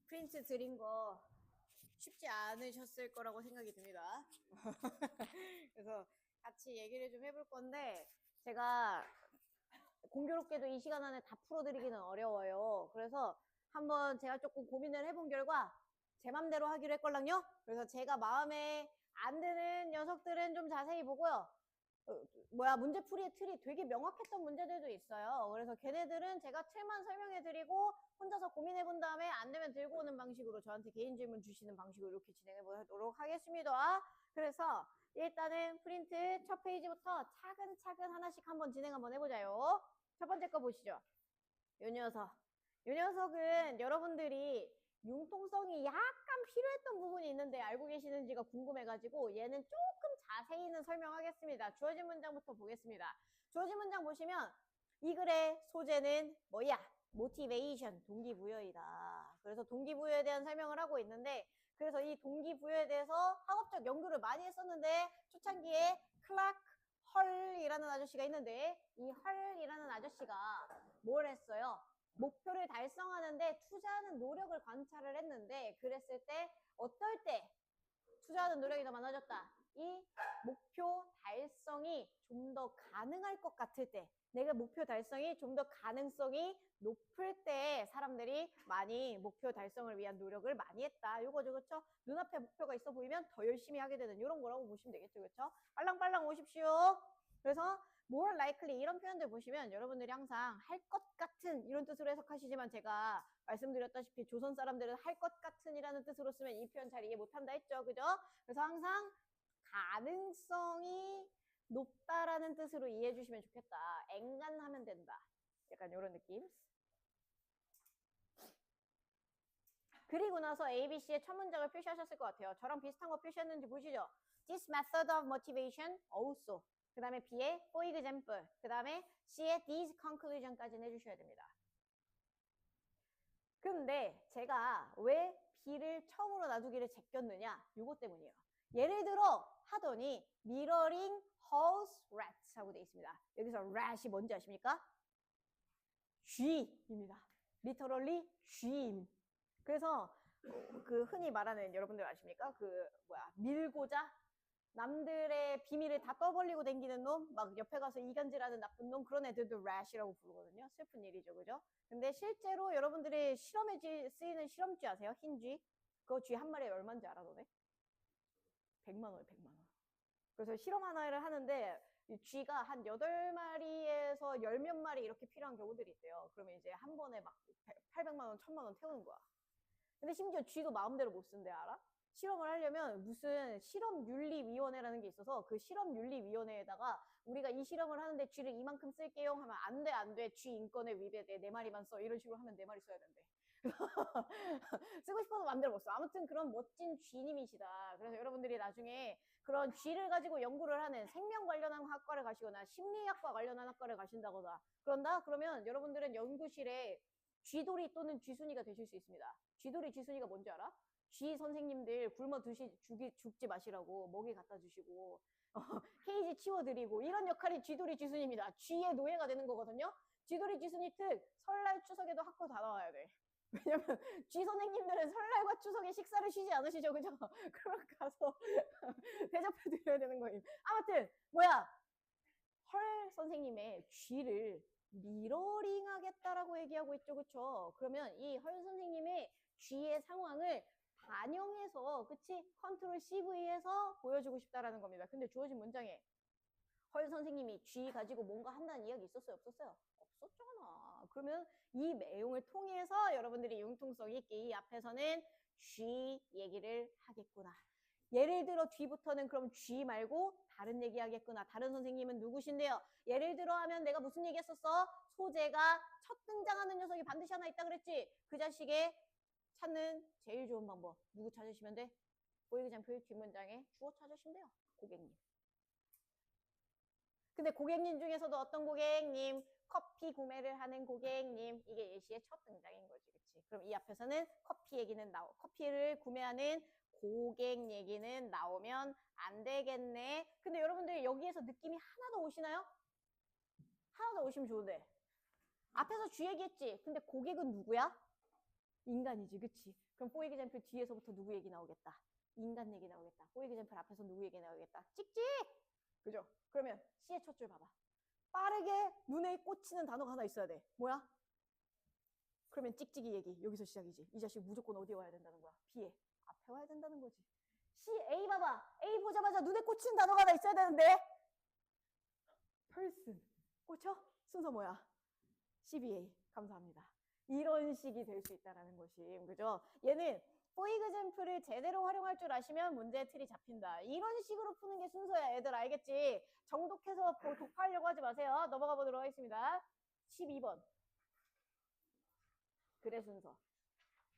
프린트 드린 거 쉽지 않으셨을 거라고 생각이 듭니다. 그래서 같이 얘기를 좀 해볼 건데, 제가 공교롭게도 이 시간 안에 다 풀어드리기는 어려워요. 그래서 한번 제가 조금 고민을 해본 결과 제 맘대로 하기로 했걸랑요. 그래서 제가 마음에 안 드는 녀석들은 좀 자세히 보고요. 문제풀이의 틀이 되게 명확했던 문제들도 있어요. 그래서 걔네들은 제가 틀만 설명해드리고 혼자서 고민해본 다음에 안 되면 들고 오는 방식으로 저한테 개인 질문 주시는 방식으로 이렇게 진행해보도록 하겠습니다. 그래서 일단은 프린트 첫 페이지부터 차근차근 하나씩 한번 진행 한번 해보자요. 첫 번째 거 보시죠. 요 녀석. 요 녀석은 여러분들이 융통성이 약간 필요했던 부분이 있는데 알고 계시는지가 궁금해가지고 얘는 조금 자세히는 설명하겠습니다. 주어진 문장부터 보겠습니다. 주어진 문장 보시면 이 글의 소재는 뭐야? motivation, 동기부여이다. 그래서 동기부여에 대한 설명을 하고 있는데 그래서 이 동기부여에 대해서 학업적 연구를 많이 했었는데 초창기에 클라크 헐이라는 아저씨가 있는데 이 헐이라는 아저씨가 뭘 했어요? 목표를 달성하는데 투자하는 노력을 관찰을 했는데 그랬을 때 어떨 때 투자하는 노력이 더 많아졌다. 이 목표 달성이 좀 더 가능할 것 같을 때 내가 목표 달성이 좀 더 가능성이 높을 때 사람들이 많이 목표 달성을 위한 노력을 많이 했다. 요거죠. 그렇죠? 눈앞에 목표가 있어 보이면 더 열심히 하게 되는 이런 거라고 보시면 되겠죠. 그렇죠? 빨랑빨랑 오십시오. 그래서 more likely 이런 표현들 보시면 여러분들이 항상 할 것 같은 이런 뜻으로 해석하시지만 제가 말씀드렸다시피 조선 사람들은 할 것 같은 이라는 뜻으로 쓰면 이 표현 잘 이해 못한다 했죠. 그죠? 그래서 항상 가능성이 높다라는 뜻으로 이해해 주시면 좋겠다. 앵간하면 된다. 약간 이런 느낌. 그리고 나서 ABC의 첫 문장을 표시하셨을 것 같아요. 저랑 비슷한 거 표시했는지 보시죠. This method of motivation also. 그 다음에 B에 for example. 그 다음에 C에 these conclusion까지는 해주셔야 됩니다. 근데 제가 왜 B를 처음으로 놔두기를 제꼈느냐? 요거 때문이에요. 예를 들어 하더니 mirroring horse rats 하고 돼 있습니다. 여기서 rat이 뭔지 아십니까? 쥐입니다. literally 쥐임. 그래서 그 흔히 말하는 여러분들 아십니까? 밀고자 남들의 비밀을 다 떠벌리고 다니는 놈, 막 옆에 가서 이간질하는 나쁜 놈 그런 애들도 rat이라고 부르거든요. 슬픈 일이죠, 그죠? 근데 실제로 여러분들이 실험에 쓰이는 실험쥐 아세요? 흰 쥐? 그거 쥐 한 마리에 얼마인지 알아, 너네? 100만 원에 100만 원. 그래서 실험 하나를 하는데 이 쥐가 한 8마리에서 10몇 마리 이렇게 필요한 경우들이 있대요. 그러면 이제 한 번에 막 800만 원, 1000만 원 태우는 거야. 근데 심지어 쥐도 마음대로 못 쓴대, 알아? 실험을 하려면 무슨 실험윤리위원회라는 게 있어서 그 실험윤리위원회에다가 우리가 이 실험을 하는데 쥐를 이만큼 쓸게요 하면 안 돼, 쥐 인권에 위배돼, 4마리만 써. 이런 식으로 하면 4마리 써야 된대. 쓰고 싶어도 마음대로 못 써. 아무튼 그런 멋진 쥐님이시다. 그래서 여러분들이 나중에 그런 쥐를 가지고 연구를 하는 생명 관련한 학과를 가시거나 심리학과 관련한 학과를 가신다거나 그런다? 그러면 여러분들은 연구실에 쥐돌이 또는 쥐순이가 되실 수 있습니다. 쥐돌이 쥐순이가 뭔지 알아? 쥐 선생님들 굶어 죽지 마시라고 먹이 갖다 주시고 케이지 치워드리고 이런 역할이 쥐돌이 쥐순입니다. 쥐의 노예가 되는 거거든요. 쥐돌이 쥐순이 특 설날 추석에도 학교 다 나와야 돼. 왜냐면 쥐 선생님들은 설날과 추석에 식사를 쉬지 않으시죠, 그죠? 그럼 가서 대접해 드려야 되는 거예요. 아무튼 헐 선생님의 쥐를 미러링 하겠다라고 얘기하고 있죠, 그쵸? 그러면 이 헐 선생님의 쥐의 상황을 반영해서, 그치? 컨트롤 CV에서 보여주고 싶다라는 겁니다. 근데 주어진 문장에 헐 선생님이 쥐 가지고 뭔가 한다는 이야기 있었어요, 없었어요? 없었잖아. 그러면 이 내용을 통해서 여러분들이 융통성 있게 이 앞에서는 쥐 얘기를 하겠구나. 예를 들어 뒤부터는 그럼 쥐 말고 다른 얘기 하겠구나. 다른 선생님은 누구신데요? 예를 들어 하면 내가 무슨 얘기 했었어? 소재가 첫 등장하는 녀석이 반드시 하나 있다 그랬지? 그 자식의 찾는 제일 좋은 방법. 누구 찾으시면 돼? 보이기장표 뒷문장에 주어 찾으시면 돼요. 고객님. 근데 고객님 중에서도 어떤 고객님? 커피 구매를 하는 고객님. 이게 예시의 첫 등장인 거지. 그치? 그럼 이 앞에서는 커피를 구매하는 고객 얘기는 나오면 안 되겠네. 근데 여러분들 여기에서 느낌이 하나 더 오시나요? 하나 더 오시면 좋은데. 앞에서 쥐 얘기했지. 근데 고객은 누구야? 인간이지, 그치? 그럼 for example 뒤에서부터 누구 얘기 나오겠다? 인간 얘기 나오겠다. for example 앞에서 누구 얘기 나오겠다? 찍찍! 그죠? 그러면 C의 첫 줄 봐봐. 빠르게 눈에 꽂히는 단어가 하나 있어야 돼. 뭐야? 그러면 찍찍이 얘기 여기서 시작이지. 이 자식 무조건 어디에 와야 된다는 거야? B에. 앞에 와야 된다는 거지. C, A 봐봐. A 보자마자 눈에 꽂히는 단어가 하나 있어야 되는데 person. 꽂혀? 순서 뭐야? CBA. 감사합니다. 이런 식이 될 수 있다는 것이, 그죠? 얘는 for example을 제대로 활용할 줄 아시면 문제의 틀이 잡힌다. 이런 식으로 푸는 게 순서야. 애들 알겠지? 정독해서 독하려고 하지 마세요. 넘어가 보도록 하겠습니다. 12번. 글의 순서.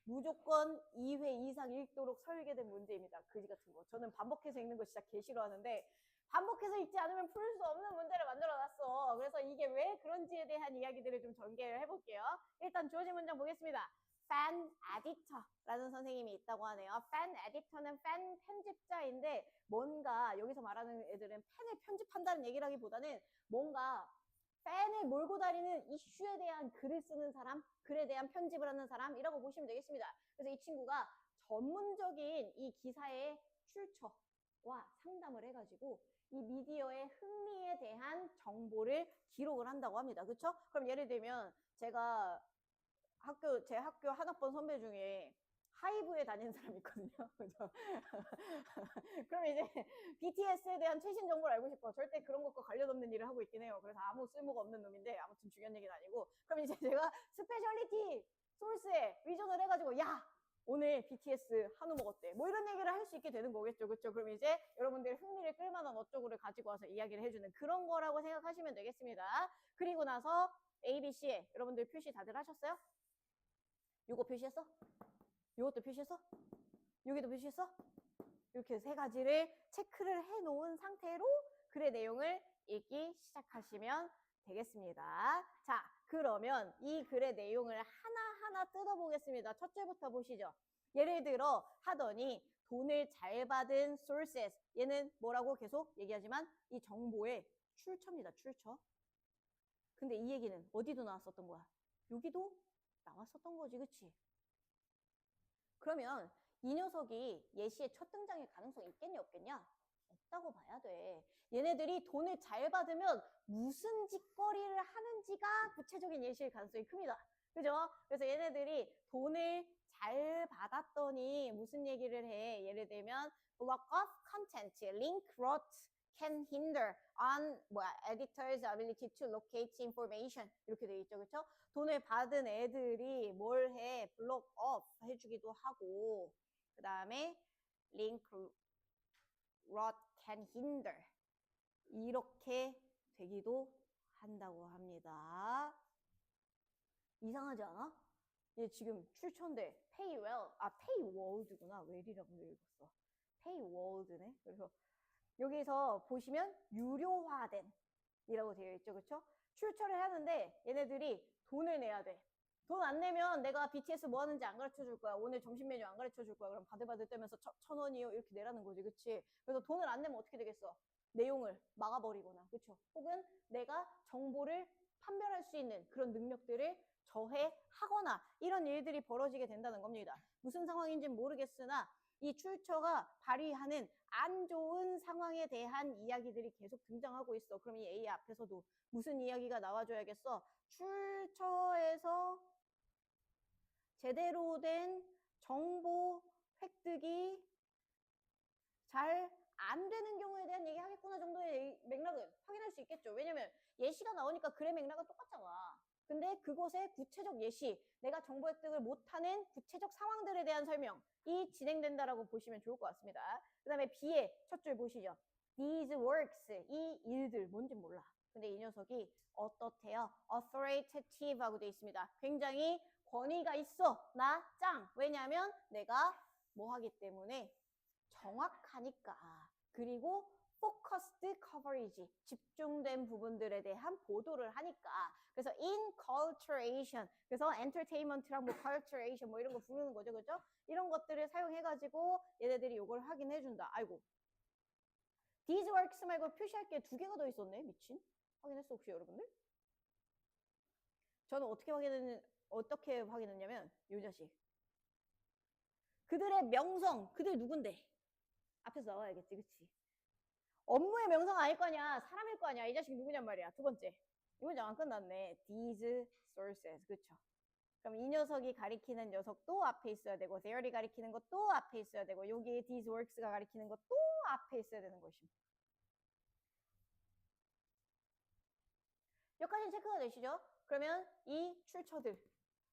무조건 2회 이상 읽도록 설계된 문제입니다. 그지 같은 거. 저는 반복해서 읽는 거 진짜 개 싫어하는데 반복해서 읽지 않으면 풀 수 없는 문제를 만들어놨어. 그래서 이게 왜 그런지에 대한 이야기들을 좀 전개를 해볼게요. 일단 주어진 문장 보겠습니다. Fan editor라는 선생님이 있다고 하네요. Fan editor는 fan 편집자인데 뭔가 여기서 말하는 애들은 팬을 편집한다는 얘기라기보다는 뭔가 팬을 몰고 다니는 이슈에 대한 글을 쓰는 사람, 글에 대한 편집을 하는 사람이라고 보시면 되겠습니다. 그래서 이 친구가 전문적인 이 기사의 출처와 상담을 해가지고 이 미디어의 흥미에 대한 정보를 기록을 한다고 합니다. 그렇죠? 그럼 예를 들면 제가 제 학교 한 학번 선배 중에 하이브에 다니는 사람이 있거든요. 그죠? 그럼 이제 BTS에 대한 최신 정보를 알고 싶어. 절대 그런 것과 관련 없는 일을 하고 있긴 해요. 그래서 아무 쓸모가 없는 놈인데 아무튼 중요한 얘기는 아니고. 그럼 이제 제가 스페셜리티 소스에 위전을 해가지고 야! 오늘 BTS 한우 먹었대. 뭐 이런 얘기를 할 수 있게 되는 거겠죠. 그렇죠? 그럼 이제 여러분들 흥미를 끌만한 어쩌고를 가지고 와서 이야기를 해주는 그런 거라고 생각하시면 되겠습니다. 그리고 나서 A, B, C에 여러분들 표시 다들 하셨어요? 요거 표시했어? 요것도 표시했어? 여기도 표시했어? 이렇게 세 가지를 체크를 해놓은 상태로 글의 내용을 읽기 시작하시면 되겠습니다. 자, 그러면 이 글의 내용을 하나하나 뜯어보겠습니다. 첫 줄부터 보시죠. 예를 들어 하더니 돈을 잘 받은 sources. 얘는 뭐라고 계속 얘기하지만 이 정보의 출처입니다. 출처. 근데 이 얘기는 어디도 나왔었던 거야? 여기도 나왔었던 거지. 그치? 그러면 이 녀석이 예시의 첫 등장일 가능성이 있겠냐 없겠냐? 없다고 봐야 돼. 얘네들이 돈을 잘 받으면 무슨 짓거리를 하는지가 구체적인 예시일 가능성이 큽니다. 그죠? 그래서 얘네들이 돈을 잘 받았더니 무슨 얘기를 해? 예를 들면 block off content, link rot can hinder on editor's ability to locate information 이렇게 돼 있죠. 그렇죠? 돈을 받은 애들이 뭘 해? block off 해주기도 하고 그 다음에 link rot can hinder 이렇게 되기도 한다고 합니다. 이상하지 않아? 얘 지금 출처인데 paywell, paywall구나. well이라고 읽었어. paywall네. 그래서 여기서 보시면 유료화된 이라고 되어 있죠. 그렇죠? 출처를 하는데 얘네들이 돈을 내야 돼. 돈 안 내면 내가 BTS 뭐 하는지 안 가르쳐 줄 거야. 오늘 점심 메뉴 안 가르쳐 줄 거야. 그럼 바들바들 떨면서 1,000원이요 이렇게 내라는 거지. 그치? 그래서 돈을 안 내면 어떻게 되겠어? 내용을 막아버리거나, 그렇죠? 혹은 내가 정보를 판별할 수 있는 그런 능력들을 저해하거나 이런 일들이 벌어지게 된다는 겁니다. 무슨 상황인지는 모르겠으나 이 출처가 발휘하는 안 좋은 상황에 대한 이야기들이 계속 등장하고 있어. 그럼 이 A 앞에서도 무슨 이야기가 나와줘야겠어? 출처에서 제대로 된 정보 획득이 잘 안 되는 경우에 대한 얘기 하겠구나 정도의 맥락은 확인할 수 있겠죠. 왜냐면 예시가 나오니까 글의 맥락은 똑같잖아. 근데 그것의 구체적 예시, 내가 정보 획득을 못하는 구체적 상황들에 대한 설명이 진행된다라고 보시면 좋을 것 같습니다. 그 다음에 B의 첫 줄 보시죠. These works, 이 일들, 뭔지 몰라. 근데 이 녀석이 어떻대요? authoritative 하고 되어 있습니다. 굉장히 권위가 있어. 나 짱. 왜냐면 내가 뭐 하기 때문에 정확하니까. 그리고 focused coverage, 집중된 부분들에 대한 보도를 하니까. 그래서 inculturation, 그래서 entertainment랑 뭐 culturation 뭐 이런 거 부르는 거죠. 그죠? 이런 것들을 사용해가지고 얘네들이 이걸 확인해준다. 아이고. These works 말고 표시할 게 2개가 더 있었네. 미친. 확인했어 혹시 여러분들? 저는 어떻게 확인했냐면 이 자식. 그들의 명성, 그들 누군데? 앞에서 나와야겠지, 그치? 업무의 명성 아닐 거냐? 사람일 거 아니야? 이 자식 누구냔 말이야. 두 번째. 이 문장 안 끝났네. These sources. 그쵸? 그럼 이 녀석이 가리키는 녀석도 앞에 있어야 되고, theory 가리키는 것도 앞에 있어야 되고, 여기에 these works가 가리키는 것도 앞에 있어야 되는 것입니다. 여기까지 체크가 되시죠? 그러면 이 출처들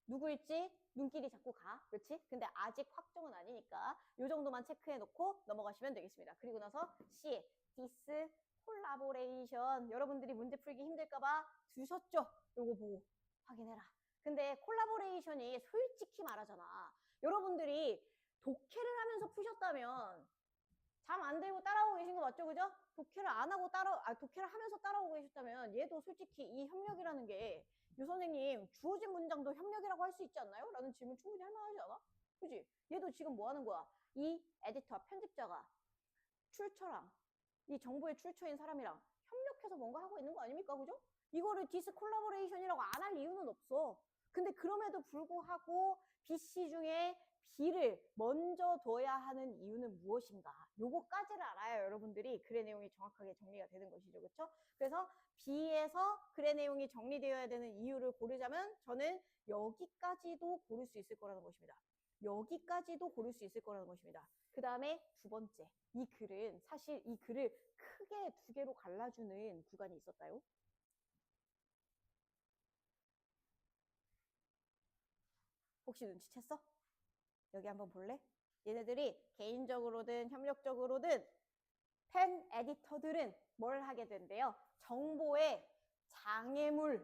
누구일지 눈길이 자꾸 가. 그렇지? 근데 아직 확정은 아니니까 이 정도만 체크해 놓고 넘어가시면 되겠습니다. 그리고 나서 C, this 콜라보레이션. 여러분들이 문제 풀기 힘들까 봐 두셨죠? 요거 보고 확인해라. 근데 콜라보레이션이 솔직히 말하잖아. 여러분들이 독해를 하면서 푸셨다면 잠 안 들고 따라오고 계신 거 맞죠? 그죠? 독해를 안 하고 독해를 하면서 따라오고 계셨다면 얘도 솔직히 이 협력이라는 게 유 선생님 주어진 문장도 협력이라고 할 수 있지 않나요? 라는 질문 충분히 할 만하지 않아? 그지? 얘도 지금 뭐 하는 거야? 이 에디터, 편집자가 출처랑 이 정보의 출처인 사람이랑 협력해서 뭔가 하고 있는 거 아닙니까? 그죠? 이거를 디스 콜라보레이션이라고 안 할 이유는 없어. 근데 그럼에도 불구하고 BC 중에 B를 먼저 둬야 하는 이유는 무엇인가? 요거까지를 알아야 여러분들이 글의 내용이 정확하게 정리가 되는 것이죠. 그렇죠? 그래서 B에서 글의 내용이 정리되어야 되는 이유를 고르자면 저는 여기까지도 고를 수 있을 거라는 것입니다. 여기까지도 고를 수 있을 거라는 것입니다. 그 다음에 두 번째, 이 글은 사실 이 글을 크게 두 개로 갈라주는 구간이 있었다요. 혹시 눈치챘어? 여기 한번 볼래? 얘네들이 개인적으로든 협력적으로든 펜 에디터들은 뭘 하게 된대요? 정보의 장애물을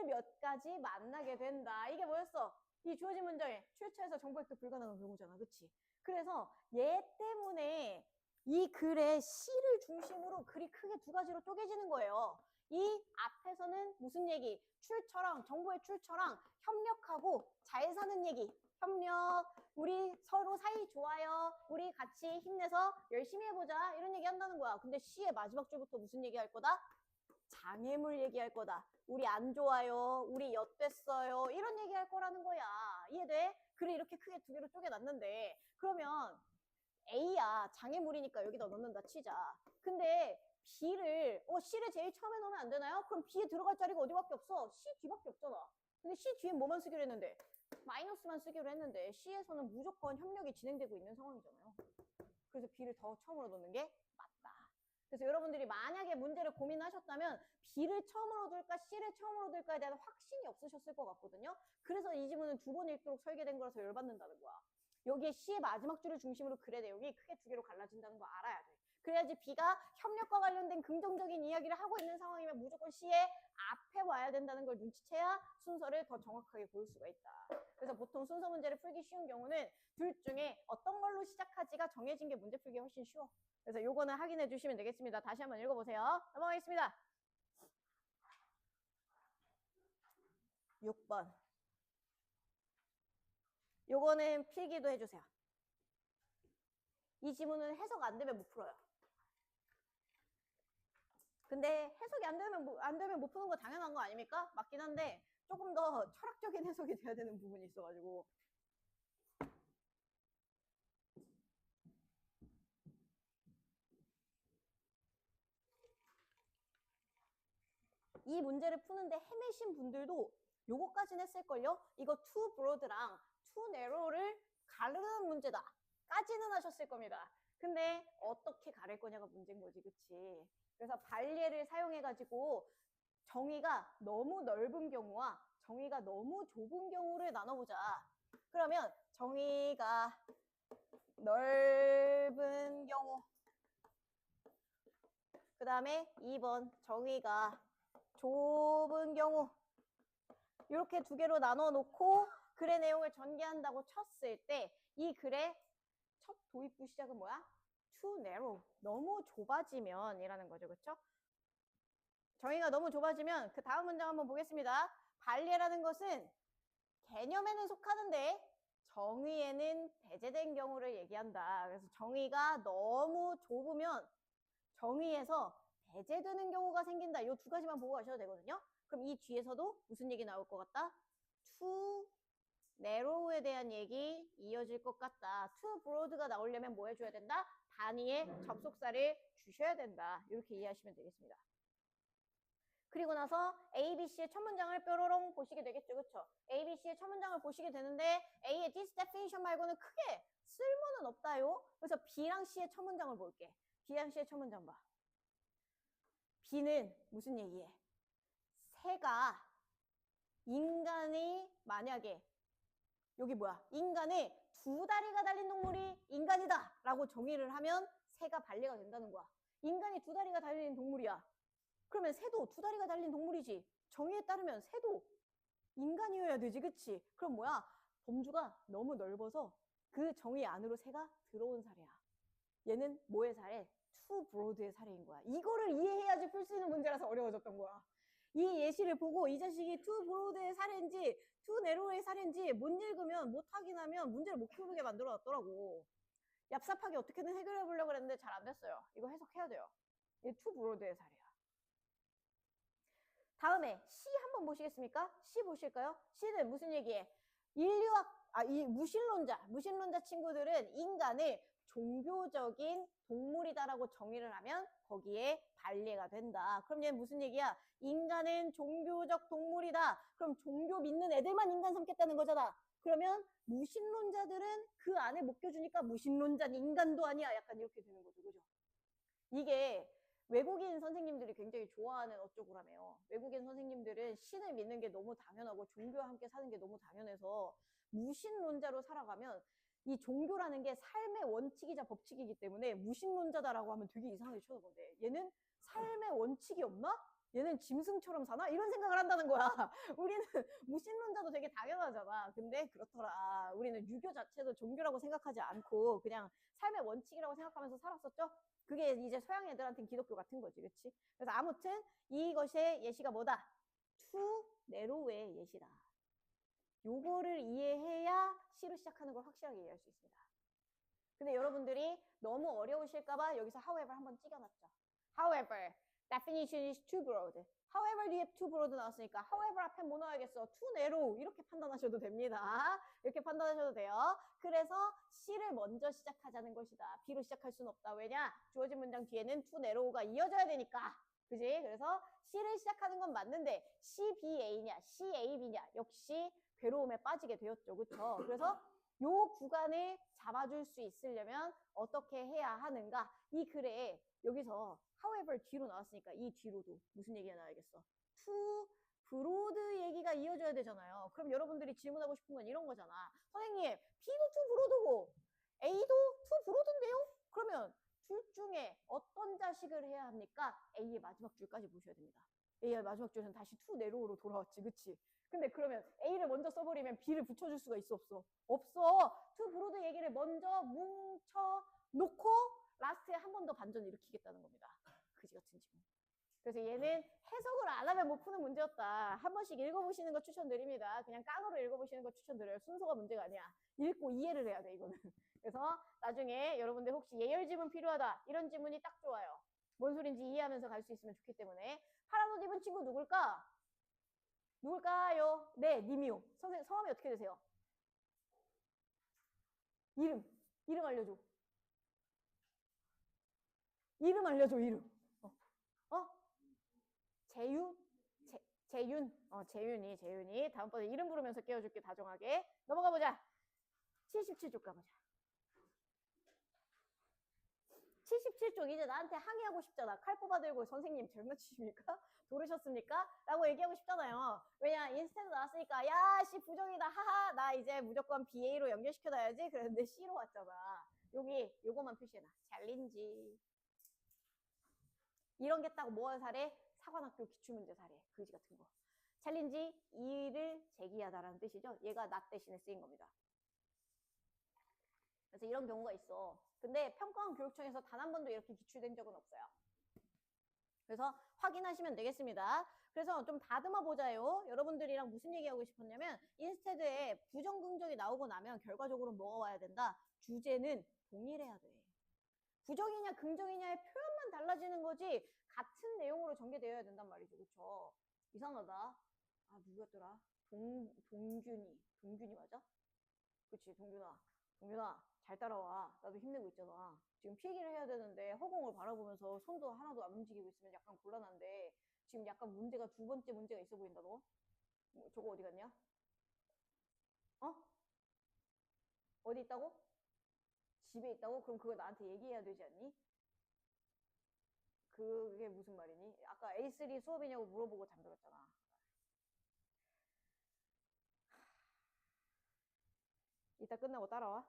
몇 가지 만나게 된다. 이게 뭐였어? 이 주어진 문장에 출처에서 정보 획득 불가능한 경우잖아. 그치? 그래서 얘 때문에 이 글의 C를 중심으로 글이 크게 두 가지로 쪼개지는 거예요. 이 앞에서는 무슨 얘기? 출처랑 정보의 출처랑 협력하고 잘 사는 얘기. 협력, 우리 서로 사이 좋아요. 우리 같이 힘내서 열심히 해보자. 이런 얘기 한다는 거야. 근데 C의 마지막 줄부터 무슨 얘기 할 거다? 장애물 얘기할 거다. 우리 안 좋아요. 우리 엿됐어요. 이런 얘기 할 거라는 거야. 이해돼? 글을 이렇게 크게 두 개로 쪼개놨는데 그러면 A야 장애물이니까 여기다 넣는다 치자. 근데 C를 제일 처음에 넣으면 안 되나요? 그럼 B에 들어갈 자리가 어디밖에 없어? C 뒤밖에 없잖아. 근데 C 뒤엔 뭐만 쓰기로 했는데? 마이너스만 쓰기로 했는데 C에서는 무조건 협력이 진행되고 있는 상황이잖아요. 그래서 B를 더 처음으로 넣는 게 맞다. 그래서 여러분들이 만약에 문제를 고민하셨다면 B를 처음으로 둘까 C를 처음으로 둘까에 대한 확신이 없으셨을 것 같거든요. 그래서 이 지문은 두 번 읽도록 설계된 거라서 열받는다는 거야. 여기에 C의 마지막 줄을 중심으로 글의 내용이 크게 두 개로 갈라진다는 거 알아야 돼. 그래야지 B가 협력과 관련된 긍정적인 이야기를 하고 있는 상황이면 무조건 C의 앞에 와야 된다는 걸 눈치채야 순서를 더 정확하게 고를 수가 있다. 그래서 보통 순서 문제를 풀기 쉬운 경우는 둘 중에 어떤 걸로 시작하지가 정해진 게 문제 풀기 훨씬 쉬워. 그래서 요거는 확인해 주시면 되겠습니다. 다시 한번 읽어보세요. 넘어가겠습니다. 6번. 요거는 필기도 해주세요. 이 지문은 해석 안 되면 못 풀어요. 근데 해석이 안 되면 못 푸는 거 당연한 거 아닙니까? 맞긴 한데 조금 더 철학적인 해석이 돼야 되는 부분이 있어가지고. 이 문제를 푸는데 헤매신 분들도 요거까지는 했을걸요? 이거 too broad랑 too narrow를 가르는 문제다 까지는 하셨을 겁니다. 근데 어떻게 가를 거냐가 문제인 거지, 그치? 그래서 발예를 사용해가지고 정의가 너무 넓은 경우와 정의가 너무 좁은 경우를 나눠보자. 그러면 정의가 넓은 경우, 그 다음에 2번 정의가 좁은 경우, 이렇게 두 개로 나눠 놓고 글의 내용을 전개한다고 쳤을 때 이 글의 첫 도입부 시작은 뭐야? too narrow, 너무 좁아지면 이라는 거죠. 그렇죠? 정의가 너무 좁아지면 그 다음 문장 한번 보겠습니다. 발예라는 것은 개념에는 속하는데 정의에는 배제된 경우를 얘기한다. 그래서 정의가 너무 좁으면 정의에서 배제되는 경우가 생긴다. 이 두 가지만 보고 가셔도 되거든요. 그럼 이 뒤에서도 무슨 얘기 나올 것 같다? too narrow에 대한 얘기 이어질 것 같다. too broad가 나오려면 뭐 해줘야 된다? 단위의 접속사를 주셔야 된다. 이렇게 이해하시면 되겠습니다. 그리고 나서 A, B, C의 첫 문장을 뾰로롱 보시게 되겠죠. 그쵸? A, B, C의 첫 문장을 보시게 되는데 A의 this definition 말고는 크게 쓸모는 없다요. 그래서 B랑 C의 첫 문장을 볼게. B랑 C의 첫 문장 봐. B는 무슨 얘기해? 새가 인간이 만약에 여기 뭐야? 인간의 두 다리가 달린 동물이 인간이다 라고 정의를 하면 새가 반례가 된다는 거야. 인간이 두 다리가 달린 동물이야. 그러면 새도 두 다리가 달린 동물이지. 정의에 따르면 새도 인간이어야 되지, 그치? 그럼 뭐야? 범주가 너무 넓어서 그 정의 안으로 새가 들어온 사례야. 얘는 뭐의 사례? too broad의 사례인 거야. 이거를 이해해야지 풀 수 있는 문제라서 어려워졌던 거야. 이 예시를 보고 이 자식이 too broad의 사례인지 too narrow의 사례인지 못 읽으면 못 확인하면 문제를 못 풀게 만들어 놨더라고. 얍삽하게 어떻게든 해결해 보려고 했는데 잘 안 됐어요. 이거 해석해야 돼요. 이게 too broad의 사례야. 다음에 C 한번 보시겠습니까? C 보실까요? C는 무슨 얘기해? 이 무신론자 친구들은 인간을 종교적인 동물이다라고 정의를 하면 거기에 반례가 된다. 그럼 얘는 무슨 얘기야? 인간은 종교적 동물이다. 그럼 종교 믿는 애들만 인간 삼겠다는 거잖아. 그러면 무신론자들은 그 안에 못 껴주니까 무신론자는 인간도 아니야. 약간 이렇게 되는 거죠. 그죠? 이게 외국인 선생님들이 굉장히 좋아하는 어쩌고라며요. 외국인 선생님들은 신을 믿는 게 너무 당연하고 종교와 함께 사는 게 너무 당연해서 무신론자로 살아가면 이 종교라는 게 삶의 원칙이자 법칙이기 때문에 무신론자다라고 하면 되게 이상하게 쳐다본대. 얘는 삶의 원칙이 없나? 얘는 짐승처럼 사나? 이런 생각을 한다는 거야. 우리는 무신론자도 되게 당연하잖아. 근데 그렇더라. 우리는 유교 자체도 종교라고 생각하지 않고 그냥 삶의 원칙이라고 생각하면서 살았었죠. 그게 이제 서양 애들한테는 기독교 같은 거지, 그치? 그래서 아무튼 이것의 예시가 뭐다? too narrow의 예시다. 요거를 이해해야 C로 시작하는 걸 확실하게 이해할 수 있습니다. 근데 여러분들이 너무 어려우실까봐 여기서 however 한번 찍어놨죠. However, definition is too broad. However 뒤에 too broad 나왔으니까 however 앞에 뭐 넣어야겠어? too narrow 이렇게 판단하셔도 됩니다. 이렇게 판단하셔도 돼요. 그래서 C를 먼저 시작하자는 것이다. B로 시작할 수는 없다. 왜냐? 주어진 문장 뒤에는 too narrow가 이어져야 되니까. 그지? 그래서 C를 시작하는 건 맞는데 CBA냐, CAB냐 역시 괴로움에 빠지게 되었죠. 그렇죠? 그래서 요 구간을 잡아줄 수 있으려면 어떻게 해야 하는가? 이 글에 여기서 however 뒤로 나왔으니까 이 뒤로도 무슨 얘기가 나와야겠어? to broad 얘기가 이어져야 되잖아요. 그럼 여러분들이 질문하고 싶은 건 이런 거잖아. 선생님, B도 to broad고 A도 to broad인데요? 그러면 둘 중에 어떤 자식을 해야 합니까? A의 마지막 줄까지 보셔야 됩니다. A의 마지막 줄에는 다시 to narrow로 돌아왔지, 그치? 근데 그러면 A를 먼저 써버리면 B를 붙여줄 수가 있어, 없어? 없어. to broad 얘기를 먼저 뭉쳐놓고 라스트에 한 번 더 반전 일으키겠다는 겁니다. 그지 같은 질문. 그래서 얘는 해석을 안 하면 못 푸는 문제였다. 한 번씩 읽어보시는 거 추천드립니다. 그냥 깡으로 읽어보시는 거 추천드려요. 순서가 문제가 아니야. 읽고 이해를 해야 돼, 이거는. 그래서 나중에 여러분들 혹시 예열 지문 필요하다. 이런 지문이 딱 좋아요. 뭔 소린지 이해하면서 갈 수 있으면 좋기 때문에. 파란 옷 입은 친구 누굴까? 누굴까요? 네, 님이요. 선생님, 성함이 어떻게 되세요? 이름 알려줘. 이름 알려줘, 이름. 어? 재윤? 재윤이. 다음번에 이름 부르면서 깨워줄게, 다정하게. 넘어가 보자. 77쪽 가보자. 77쪽 이제 나한테 항의하고 싶잖아. 칼 뽑아들고 선생님 장난치십니까? 도르셨습니까? 라고 얘기하고 싶잖아요. 왜냐 인스턴트 나왔으니까 야 씨 부정이다 하하 나 이제 무조건 BA로 연결시켜놔야지 그랬는데 C로 왔잖아. 여기 요거만 표시해놔. 챌린지. 이런 게 딱 뭐 사례? 사관학교 기출문제 사례. 그지 같은 거. 챌린지 이의를 제기하다라는 뜻이죠. 얘가 not 대신에 쓰인 겁니다. 그래서 이런 경우가 있어. 근데 평가원 교육청에서 단 한 번도 이렇게 기출된 적은 없어요. 그래서 확인하시면 되겠습니다. 그래서 좀 다듬어 보자요. 여러분들이랑 무슨 얘기하고 싶었냐면 인스테드에 부정 긍정이 나오고 나면 결과적으로 뭐가 와야 된다? 주제는 동일해야 돼. 부정이냐 긍정이냐의 표현만 달라지는 거지 같은 내용으로 전개되어야 된단 말이죠. 그렇죠? 이상하다. 아 누구였더라? 동균이 맞아? 그치, 동균아, 잘 따라와. 나도 힘내고 있잖아. 지금 필기를 해야 되는데 허공을 바라보면서 손도 하나도 안 움직이고 있으면 약간 곤란한데 지금 약간 문제가 두 번째 문제가 있어 보인다, 너. 저거 어디 갔냐? 어? 어디 있다고? 집에 있다고? 그럼 그거 나한테 얘기해야 되지 않니? 그게 무슨 말이니? 아까 A3 수업이냐고 물어보고 잠들었잖아. 이따 끝나고 따라와.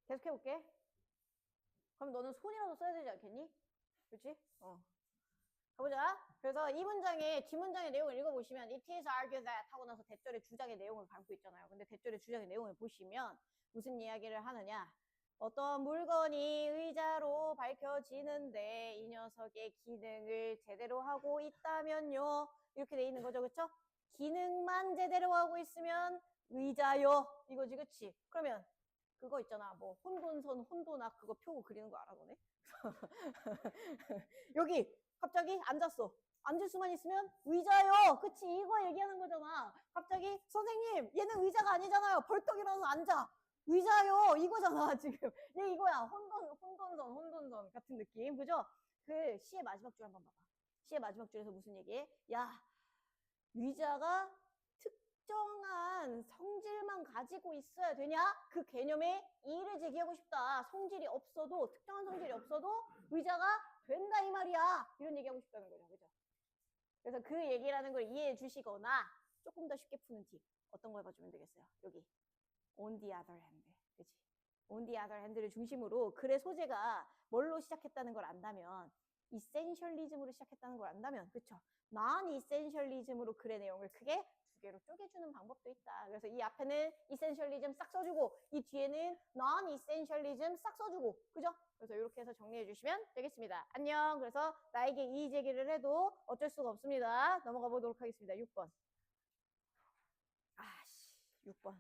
계속 해볼게. 그럼 너는 손이라도 써야 되지 않겠니? 그렇지? 가보자. 그래서 이 문장의 뒷문장의 내용을 읽어보시면 it is argued that 하고 나서 대절의 주장의 내용을 담고 있잖아요. 근데 대절의 주장의 내용을 보시면 무슨 이야기를 하느냐. 어떤 물건이 의자로 밝혀지는데 이 녀석의 기능을 제대로 하고 있다면요. 이렇게 돼 있는 거죠. 그쵸? 기능만 제대로 하고 있으면 의자요. 이거지. 그치? 그러면 그거 있잖아. 뭐 혼돈선, 혼돈악 그거 표 그리는 거 알아 너네? 여기 갑자기 앉았어. 앉을 수만 있으면 의자요. 그치? 이거 얘기하는 거잖아. 갑자기 선생님 얘는 의자가 아니잖아요. 벌떡 일어나서 앉아. 의자요. 이거잖아 지금. 얘 이거야. 혼돈선 같은 느낌. 그죠? 그 시의 마지막 줄 한번 봐봐. 시의 마지막 줄에서 무슨 얘기해? 야, 의자가 특정한 성질만 가지고 있어야 되냐? 그 개념에 이의를 제기하고 싶다. 성질이 없어도, 특정한 성질이 없어도 의자가 된다 이 말이야. 이런 얘기하고 싶다는 거죠. 그죠? 그래서 그 얘기라는 걸 이해해 주시거나 조금 더 쉽게 푸는 팁. 어떤 걸 봐주면 되겠어요? 여기. on the other hand. 그치? on the other hand를 중심으로 글의 소재가 뭘로 시작했다는 걸 안다면 essentialism으로 시작했다는 걸 안다면 그쵸? non-essentialism으로 글의 내용을 크게 두 개로 쪼개주는 방법도 있다. 그래서 이 앞에는 essentialism 싹 써주고 이 뒤에는 non-essentialism 싹 써주고 그죠? 그래서 이렇게 해서 정리해 주시면 되겠습니다. 안녕. 그래서 나에게 이의 제기를 해도 어쩔 수가 없습니다. 넘어가 보도록 하겠습니다. 6번. 6번.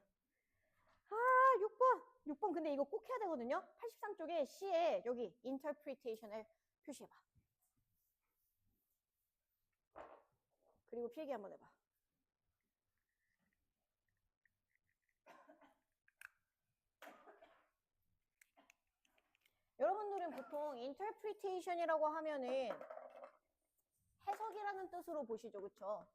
6번 근데 이거 꼭 해야 되거든요. 83쪽에 C에 여기 interpretation을 표시해봐. 그리고 필기 한번 해봐. 여러분들은 보통 interpretation이라고 하면은 해석이라는 뜻으로 보시죠. 그쵸?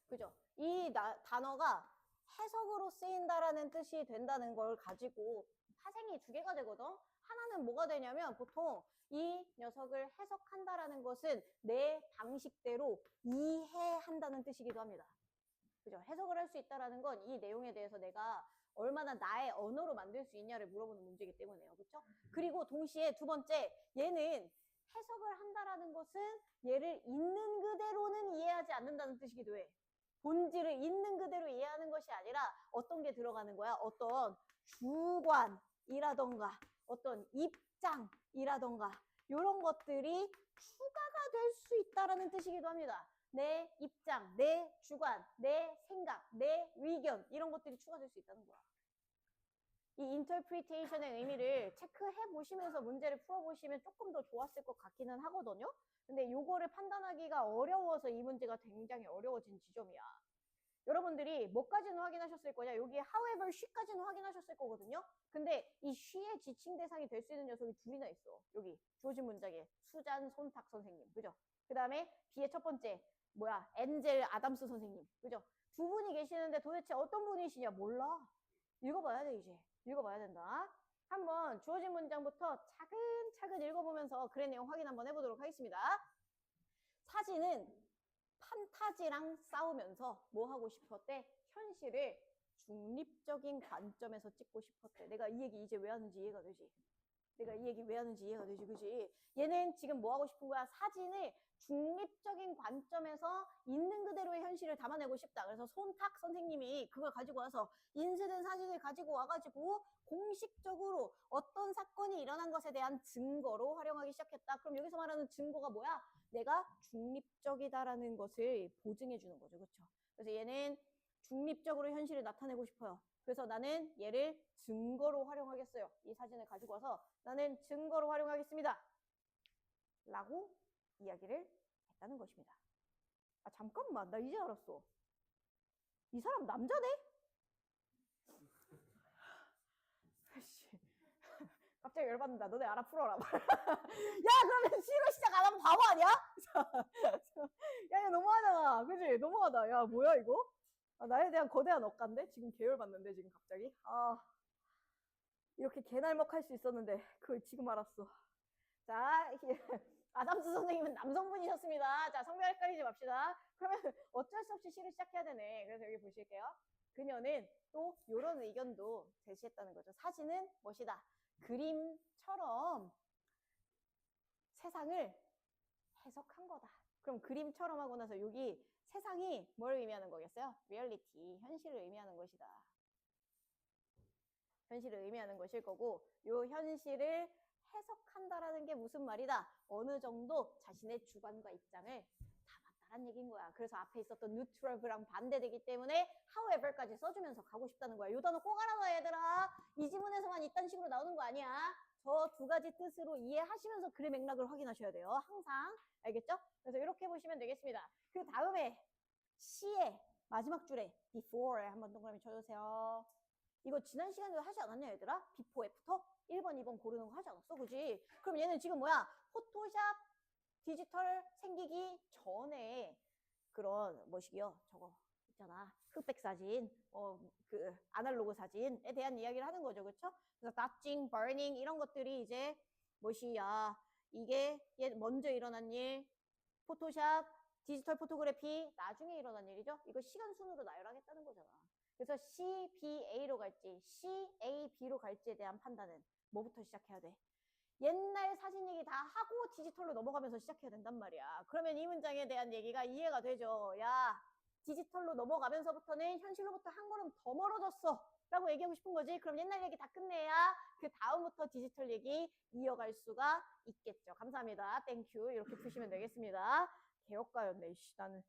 그죠? 이 단어가 해석으로 쓰인다라는 뜻이 된다는 걸 가지고 파생이 두 개가 되거든. 하나는 뭐가 되냐면 보통 이 녀석을 해석한다라는 것은 내 방식대로 이해한다는 뜻이기도 합니다. 그죠? 해석을 할 수 있다라는 건 이 내용에 대해서 내가 얼마나 나의 언어로 만들 수 있냐를 물어보는 문제이기 때문에요. 그렇죠? 그리고 동시에 두 번째, 얘는 해석을 한다라는 것은 얘를 있는 그대로는 이해하지 않는다는 뜻이기도 해. 본질을 있는 그대로 이해하는 것이 아니라 어떤 게 들어가는 거야? 어떤 주관이라던가 어떤 입장이라던가 이런 것들이 추가가 될 수 있다라는 뜻이기도 합니다. 내 입장, 내 주관, 내 생각, 내 의견 이런 것들이 추가될 수 있다는 거야. 이 interpretation의 의미를 체크해 보시면서 문제를 풀어보시면 조금 더 좋았을 것 같기는 하거든요. 근데 요거를 판단하기가 어려워서 이 문제가 굉장히 어려워진 지점이야. 여러분들이 뭐까지는 확인하셨을 거냐? 여기 however, she까지는 확인하셨을 거거든요. 근데 이 she의 지칭 대상이 될 수 있는 녀석이 둘이나 있어. 여기 주어진 문장에 수잔 손탁 선생님. 그죠? 그 다음에 B의 첫 번째 엔젤 아담스 선생님. 그죠? 두 분이 계시는데 도대체 어떤 분이시냐? 몰라. 읽어봐야 돼 이제. 읽어봐야 된다. 한번 주어진 문장부터 차근차근 읽어보면서 글의 내용 확인 한번 해보도록 하겠습니다. 사진은 판타지랑 싸우면서 뭐 하고 싶었대? 현실을 중립적인 관점에서 찍고 싶었대. 내가 이 얘기 이제 왜 하는지 이해가 되지? 그지? 얘는 지금 뭐 하고 싶은 거야? 사진을 중립적인 관점에서 있는 그대로의 현실을 담아내고 싶다. 그래서 손탁 선생님이 그걸 가지고 와서 인쇄된 사진을 가지고 와가지고 공식적으로 어떤 사건이 일어난 것에 대한 증거로 활용하기 시작했다. 그럼 여기서 말하는 증거가 뭐야? 내가 중립적이다라는 것을 보증해 주는 거죠. 그렇죠? 그래서 얘는 중립적으로 현실을 나타내고 싶어요. 그래서 나는 얘를 증거로 활용하겠어요. 이 사진을 가지고 와서 나는 증거로 활용하겠습니다. 라고 이야기를 했다는 것입니다. 아, 잠깐만. 나 이제 알았어. 이 사람 남자네? 갑자기 열받는다. 너네 알아 풀어라. 야, 그러면 C로 시작 안 하면 바보 아니야? 야, 이거 너무하잖아. 그지? 너무하다. 야, 뭐야, 이거? 아, 나에 대한 거대한 억간데? 지금 계열받는데, 지금 갑자기? 아, 이렇게 개날먹할 수 있었는데, 그걸 지금 알았어. 자, 아담스 선생님은 남성분이셨습니다. 자, 성별 헷갈리지 맙시다. 그러면 어쩔 수 없이 C를 시작해야 되네. 그래서 여기 보실게요. 그녀는 또 이런 의견도 제시했다는 거죠. 사진은 무엇이다? 그림처럼 세상을 해석한 거다. 그럼 그림처럼 하고 나서 여기 세상이 뭘 의미하는 거겠어요? 리얼리티, 현실을 의미하는 것이다. 현실을 의미하는 것일 거고, 요 현실을 해석한다라는 게 무슨 말이다? 어느 정도 자신의 주관과 입장을 담았다는 얘기인 거야. 그래서 앞에 있었던 neutral랑 반대되기 때문에 however까지 써주면서 가고 싶다는 거야. 요 단어 꼭 알아놔, 얘들아. 이 지문에서만 이딴 식으로 나오는 거 아니야. 저 두 가지 뜻으로 이해하시면서 글의 맥락을 확인하셔야 돼요. 항상. 알겠죠? 그래서 이렇게 보시면 되겠습니다. 그 다음에 C의 마지막 줄에 before 한번 동그라미 쳐주세요. 이거 지난 시간에도 하지 않았냐, 얘들아? before, after? 1번, 2번 고르는 거 하지 않았어? 그지? 그럼 얘는 지금 뭐야? 포토샵 디지털 생기기 전에 그런 뭐시기요? 저거 있잖아. 흑백 사진, 그 아날로그 사진에 대한 이야기를 하는 거죠. 그렇죠? 그래서 dodging, burning 이런 것들이 이제 뭐시야? 이게 먼저 일어난 일, 포토샵, 디지털 포토그래피 나중에 일어난 일이죠. 이거 시간 순으로 나열하겠다는 거잖아. 그래서 CBA로 갈지 CAB로 갈지에 대한 판단은 뭐부터 시작해야 돼? 옛날 사진 얘기 다 하고 디지털로 넘어가면서 시작해야 된단 말이야. 그러면 이 문장에 대한 얘기가 이해가 되죠. 야, 디지털로 넘어가면서부터는 현실로부터 한 걸음 더 멀어졌어 라고 얘기하고 싶은 거지. 그럼 옛날 얘기 다 끝내야 그 다음부터 디지털 얘기 이어갈 수가 있겠죠. 감사합니다. 땡큐. 이렇게 푸시면 되겠습니다. 개혁가였네. 나는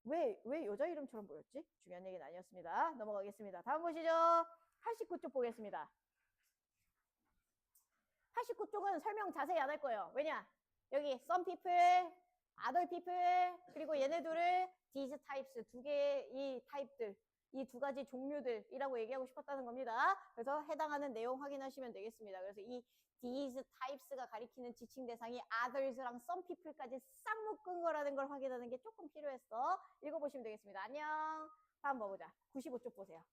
왜 여자 이름처럼 보였지? 중요한 얘기는 아니었습니다. 넘어가겠습니다. 다음 보시죠. 89쪽 보겠습니다. 89쪽은 설명 자세히 안 할 거예요. 왜냐? 여기 some people, other people, 그리고 얘네들을 these types, 두 개의 이 타입들, 이 두 가지 종류들이라고 얘기하고 싶었다는 겁니다. 그래서 해당하는 내용 확인하시면 되겠습니다. 그래서 이 these types가 가리키는 지칭 대상이 others랑 some people까지 싹 묶은 거라는 걸 확인하는 게 조금 필요했어. 읽어보시면 되겠습니다. 안녕. 다음 봐보자. 95쪽 보세요.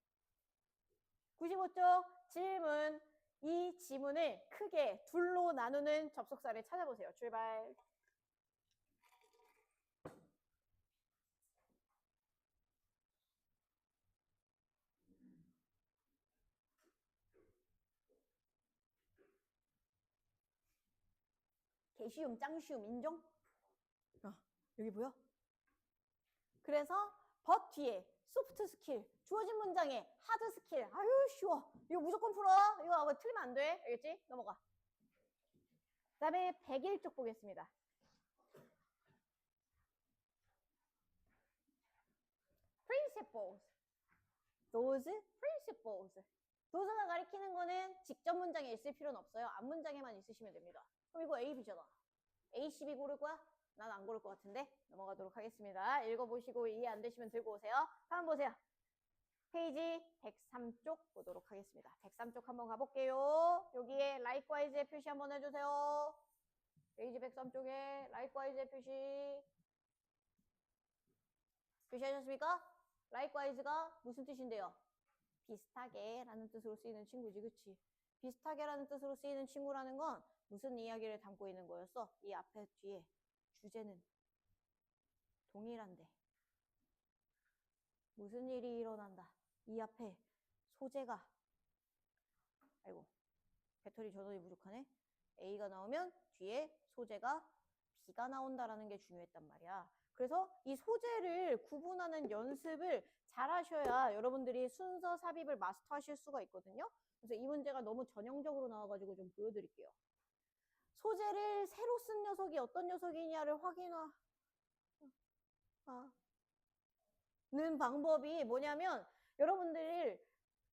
95쪽 질문. 이 지문을 크게 둘로 나누는 접속사를 찾아보세요. 출발. 개쉬움, 짱쉬움, 인정? 여기 보여? 그래서 but 뒤에 소프트 스킬, 주어진 문장에 하드 스킬. 아유, 쉬워. 이거 무조건 풀어. 이거 틀리면 안 돼. 알겠지? 넘어가. 그 다음에 101쪽 보겠습니다. principles. those principles. does가 가리키는 거는 직접 문장에 있을 필요는 없어요. 앞 문장에만 있으시면 됩니다. 그럼 이거 A, B잖아. A, C, B 고를 거야? 난 안 고를 것 같은데 넘어가도록 하겠습니다. 읽어보시고 이해 안 되시면 들고 오세요. 다음 보세요. 페이지 103쪽 보도록 하겠습니다. 103쪽 한번 가볼게요. 여기에 likewise의 표시 한번 해주세요. 페이지 103쪽에 likewise의 표시하셨습니까? likewise가 무슨 뜻인데요? 비슷하게 라는 뜻으로 쓰이는 친구지, 그치? 비슷하게 라는 뜻으로 쓰이는 친구라는 건 무슨 이야기를 담고 있는 거였어? 이 앞에 뒤에 주제는 동일한데 무슨 일이 일어난다? 이 앞에 소재가 아이고 배터리 전원이 부족하네. A가 나오면 뒤에 소재가 B가 나온다라는 게 중요했단 말이야. 그래서 이 소재를 구분하는 연습을 잘 하셔야 여러분들이 순서 삽입을 마스터하실 수가 있거든요. 그래서 이 문제가 너무 전형적으로 나와가지고 좀 보여드릴게요. 소재를 새로 쓴 녀석이 어떤 녀석이냐를 확인하는 방법이 뭐냐면 여러분들이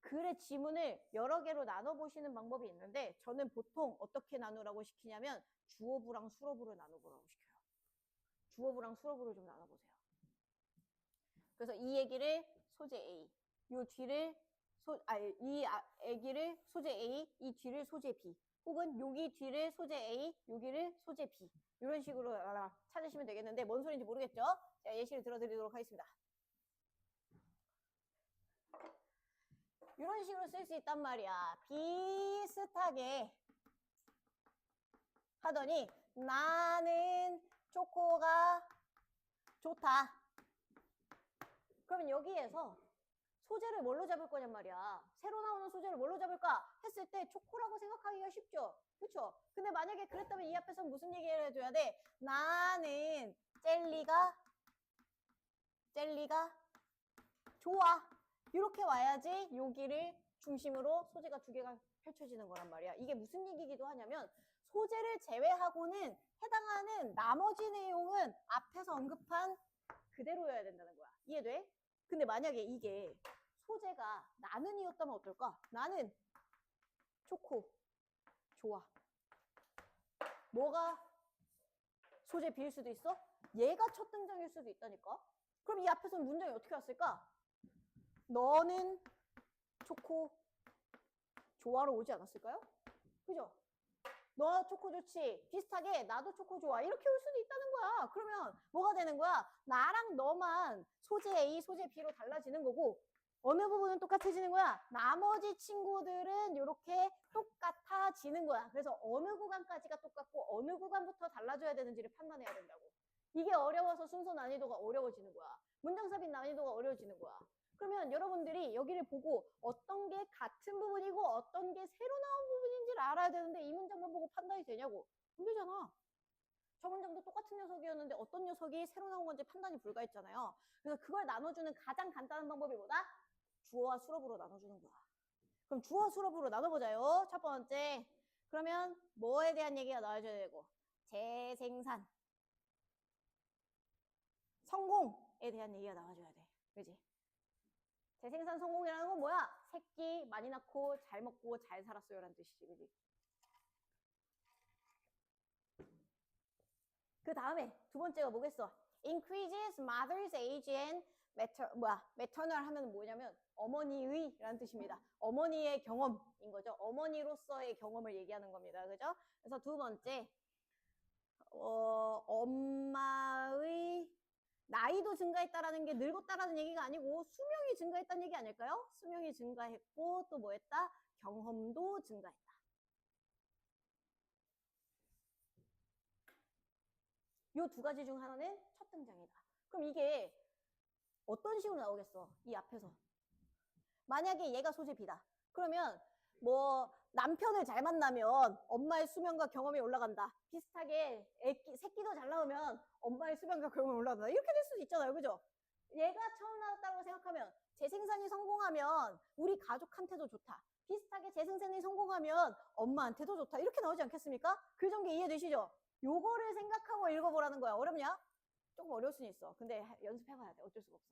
글의 지문을 여러 개로 나눠보시는 방법이 있는데 저는 보통 어떻게 나누라고 시키냐면 주어부랑 수어부를 나눠보라고 시켜요. 주어부랑 수어부를 좀 나눠보세요. 그래서 이 얘기를 소재 A, 이 뒤를 이 얘기를 소재 A, 이 뒤를 소재 B, 혹은 여기 뒤를 소재 A, 여기를 소재 B 이런 식으로 찾으시면 되겠는데 뭔 소리인지 모르겠죠? 자, 예시를 들어드리도록 하겠습니다. 이런 식으로 쓸 수 있단 말이야. 비슷하게 하더니 나는 초코가 좋다. 그러면 여기에서 소재를 뭘로 잡을 거냔 말이야. 새로 나오는 소재를 뭘로 잡을까 했을 때 초코라고 생각하기가 쉽죠. 그렇죠? 근데 만약에 그랬다면 이 앞에서 무슨 얘기를 해줘야 돼? 나는 젤리가 좋아. 이렇게 와야지 여기를 중심으로 소재가 두 개가 펼쳐지는 거란 말이야. 이게 무슨 얘기기도 하냐면 소재를 제외하고는 해당하는 나머지 내용은 앞에서 언급한 그대로여야 된다는 거야. 이해돼? 근데 만약에 이게 소재가 나는이었다면 어떨까? 나는 초코 좋아. 뭐가 소재 B일 수도 있어? 얘가 첫 등장일 수도 있다니까? 그럼 이 앞에서는 문장이 어떻게 왔을까? 너는 초코 좋아로 오지 않았을까요? 그죠? 너 초코 좋지? 비슷하게 나도 초코 좋아. 이렇게 올 수도 있다는 거야. 그러면 뭐가 되는 거야? 나랑 너만 소재 A, 소재 B로 달라지는 거고 어느 부분은 똑같아지는 거야? 나머지 친구들은 이렇게 똑같아지는 거야. 그래서 어느 구간까지가 똑같고 어느 구간부터 달라져야 되는지를 판단해야 된다고. 이게 어려워서 순서 난이도가 어려워지는 거야. 문장 삽입 난이도가 어려워지는 거야. 그러면 여러분들이 여기를 보고 어떤 게 같은 부분이고 어떤 게 새로 나온 부분인지를 알아야 되는데 이 문장만 보고 판단이 되냐고. 안 되잖아. 저 문장도 똑같은 녀석이었는데 어떤 녀석이 새로 나온 건지 판단이 불가했잖아요. 그래서 그걸 나눠주는 가장 간단한 방법이 뭐다? 주어와 수업으로 나눠주는 거야. 그럼 주어 수업으로 나눠보자요. 첫 번째. 그러면 뭐에 대한 얘기가 나와줘야 되고 재생산 성공에 대한 얘기가 나와줘야 돼. 그지? 재생산 성공이라는 건 뭐야? 새끼 많이 낳고 잘 먹고 잘 살았어요 라는 뜻이지. 그지? 그 다음에 두 번째가 뭐겠어? Increases mother's age and maternal 하면 뭐냐면 어머니의 라는 뜻입니다. 어머니의 경험인 거죠. 어머니로서의 경험을 얘기하는 겁니다. 그죠? 그래서 두 번째 엄마의 나이도 증가했다라는 게 늙었다라는 얘기가 아니고 수명이 증가했다는 얘기 아닐까요? 수명이 증가했고 또 뭐 했다? 경험도 증가했다. 요 두 가지 중 하나는 첫 등장이다. 그럼 이게 어떤 식으로 나오겠어? 이 앞에서. 만약에 얘가 소재 B다. 그러면 뭐 남편을 잘 만나면 엄마의 수명과 경험이 올라간다. 비슷하게 새끼도 잘 나오면 엄마의 수명과 경험이 올라간다. 이렇게 될 수도 있잖아요. 그죠? 얘가 처음 나왔다고 생각하면 재생산이 성공하면 우리 가족한테도 좋다. 비슷하게 재생산이 성공하면 엄마한테도 좋다. 이렇게 나오지 않겠습니까? 그 전개 이해되시죠? 요거를 생각하고 읽어보라는 거야. 어렵냐? 조금 어려울 수는 있어. 근데 연습해봐야 돼. 어쩔 수가 없어.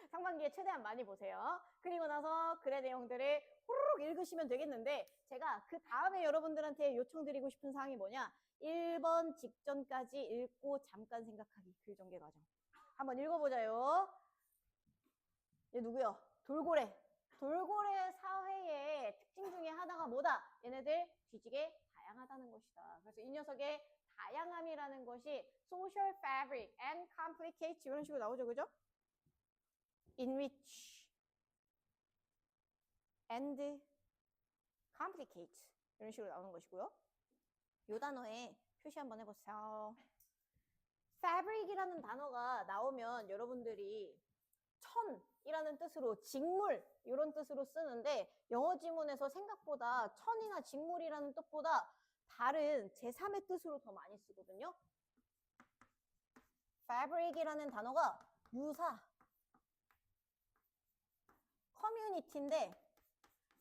상반기에 최대한 많이 보세요. 그리고 나서 글의 내용들을 호로록 읽으시면 되겠는데 제가 그 다음에 여러분들한테 요청드리고 싶은 사항이 뭐냐? 1번 직전까지 읽고 잠깐 생각하기. 글 전개 과정. 한번 읽어보자요. 얘 누구요? 돌고래. 돌고래 사회의 특징 중에 하나가 뭐다? 얘네들 뒤지게 다양하다는 것이다. 그래서 이 녀석의 다양함이라는 것이 social fabric and complicates 이런 식으로 나오죠. 그죠? enrich and complicate 이런 식으로 나오는 것이고요. 이 단어에 표시 한번 해보세요. fabric이라는 단어가 나오면 여러분들이 천이라는 뜻으로 직물 이런 뜻으로 쓰는데 영어 지문에서 생각보다 천이나 직물이라는 뜻보다 다른 제3의 뜻으로 더 많이 쓰거든요. fabric이라는 단어가 유사 커뮤니티인데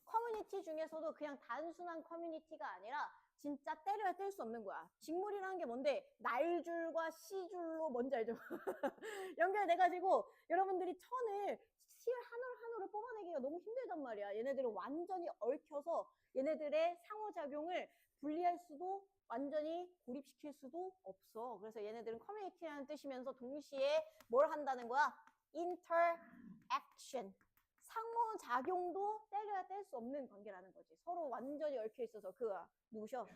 커뮤니티 중에서도 그냥 단순한 커뮤니티가 아니라 진짜 때려야 뗄 수 없는 거야. 직물이라는 게 뭔데? 날줄과 시줄로 뭔지 알죠? 연결돼가지고 여러분들이 천을 실 하나를 뽑아내기가 너무 힘들단 말이야. 얘네들은 완전히 얽혀서 얘네들의 상호작용을 분리할 수도 완전히 고립시킬 수도 없어. 그래서 얘네들은 커뮤니티라는 뜻이면서 동시에 뭘 한다는 거야? interaction. 상호작용도 떼려야 뗄 수 없는 관계라는 거지. 서로 완전히 얽혀 있어서 누구셔?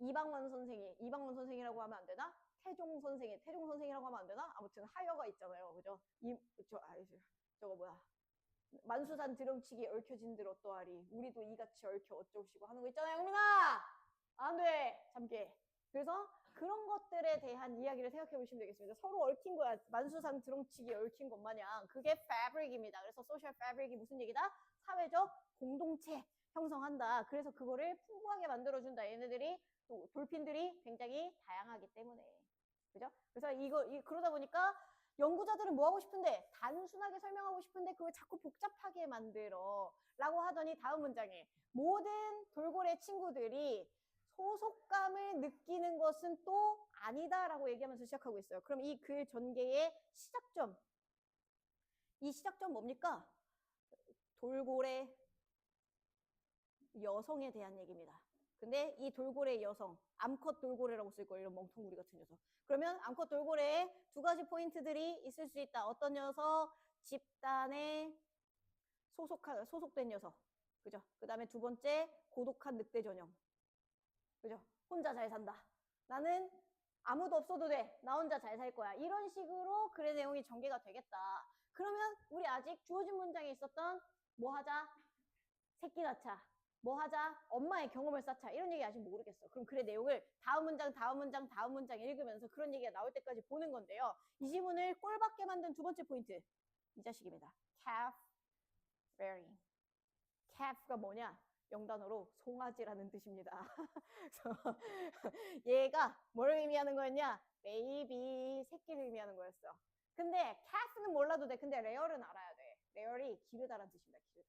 이방원 선생이라고 하면 안 되나? 태종 선생이라고 하면 안 되나? 아무튼 하여가 있잖아요. 그죠? 저거 뭐야. 만수산 드렁치기 얽혀진들 어떠하리. 우리도 이같이 얽혀 어쩌시고 하는 거 있잖아요. 영민아! 안 돼! 잠깨. 그래서 그런 것들에 대한 이야기를 생각해 보시면 되겠습니다. 서로 얽힌 거야. 만수산 드렁치기 얽힌 것 마냥. 그게 패브릭입니다. 그래서 소셜 패브릭이 무슨 얘기다? 사회적 공동체 형성한다. 그래서 그거를 풍부하게 만들어준다. 얘네들이 또 돌핀들이 굉장히 다양하기 때문에. 그죠? 그래서 그러다 보니까 연구자들은 뭐 하고 싶은데 단순하게 설명하고 싶은데 그걸 자꾸 복잡하게 만들어 라고 하더니 다음 문장에 모든 돌고래 친구들이 소속감을 느끼는 것은 또 아니다 라고 얘기하면서 시작하고 있어요. 그럼 이 글 전개의 시작점, 이 시작점 뭡니까? 돌고래 여성에 대한 얘기입니다. 근데 이 돌고래 여성, 암컷 돌고래라고 쓸 거예요. 이런 멍텅구리 같은 녀석. 그러면 암컷 돌고래에 두 가지 포인트들이 있을 수 있다. 어떤 녀석? 집단에 소속된 녀석. 그죠? 그 다음에 두 번째, 고독한 늑대 전형. 그죠? 혼자 잘 산다. 나는 아무도 없어도 돼. 나 혼자 잘 살 거야. 이런 식으로 글의 내용이 전개가 되겠다. 그러면 우리 아직 주어진 문장에 있었던 뭐 하자? 새끼 낳자. 뭐 하자? 엄마의 경험을 쌓자. 이런 얘기 아직 모르겠어. 그럼 글의 내용을 다음 문장 읽으면서 그런 얘기가 나올 때까지 보는 건데요. 이 지문을 꼴받게 만든 두 번째 포인트. 이 자식입니다. calf rearing. calf가 뭐냐? 영단어로 송아지라는 뜻입니다. 그래서 얘가 뭘 의미하는 거였냐? 베이비, 새끼를 의미하는 거였어. 근데 calf는 몰라도 돼. 근데 레얼은 알아야 돼. 레얼이 기르다라는 뜻입니다. 기르다.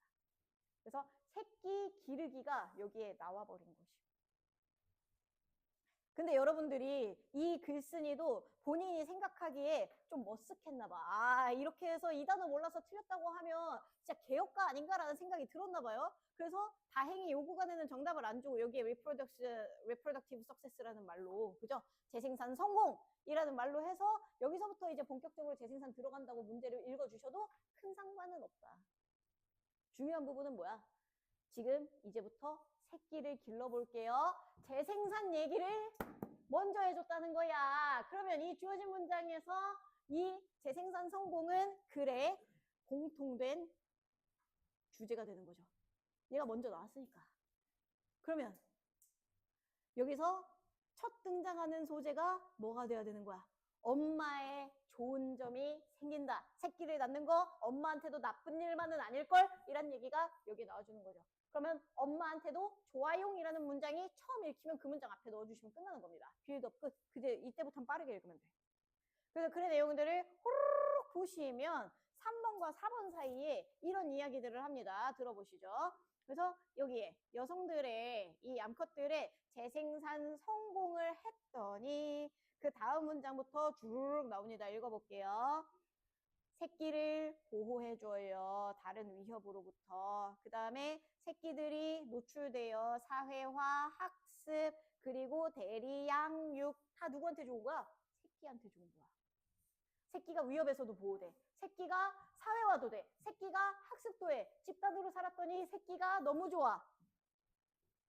그래서 새끼 기르기가 여기에 나와버린 것이고. 근데 여러분들이 이 글쓴이도 본인이 생각하기에 좀 머쓱했나 봐. 아, 이렇게 해서 이 단어 몰라서 틀렸다고 하면 진짜 개혁가 아닌가라는 생각이 들었나 봐요. 그래서 다행히 요구간에는 정답을 안 주고 여기에 reproductive success라는 말로, 그죠? 재생산 성공이라는 말로 해서 여기서부터 이제 본격적으로 재생산 들어간다고 문제를 읽어주셔도 큰 상관은 없다. 중요한 부분은 뭐야? 지금 이제부터 새끼를 길러볼게요. 재생산 얘기를 먼저 해줬다는 거야. 그러면 이 주어진 문장에서 이 재생산 성공은 글의 공통된 주제가 되는 거죠. 얘가 먼저 나왔으니까. 그러면 여기서 첫 등장하는 소재가 뭐가 돼야 되는 거야? 엄마의 좋은 점이 생긴다. 새끼를 낳는 거 엄마한테도 나쁜 일만은 아닐걸? 이란 얘기가 여기에 나와주는 거죠. 그러면 엄마한테도 좋아용이라는 문장이 처음 읽히면 그 문장 앞에 넣어주시면 끝나는 겁니다. 빌드업 끝. 이때부터는 빠르게 읽으면 돼. 그래서 글의 내용들을 호로록 보시면 3번과 4번 사이에 이런 이야기들을 합니다. 들어보시죠. 그래서 여기에 여성들의 이 암컷들의 재생산 성공을 했더니 그 다음 문장부터 쭉 나옵니다. 읽어볼게요. 새끼를 보호해줘요. 다른 위협으로부터. 그 다음에 새끼들이 노출되어 사회화, 학습, 그리고 대리, 양육 다 누구한테 좋은 거야? 새끼한테 좋은 거야. 새끼가 위협에서도 보호돼. 새끼가 사회화도 돼. 새끼가 학습도 해. 집단으로 살았더니 새끼가 너무 좋아.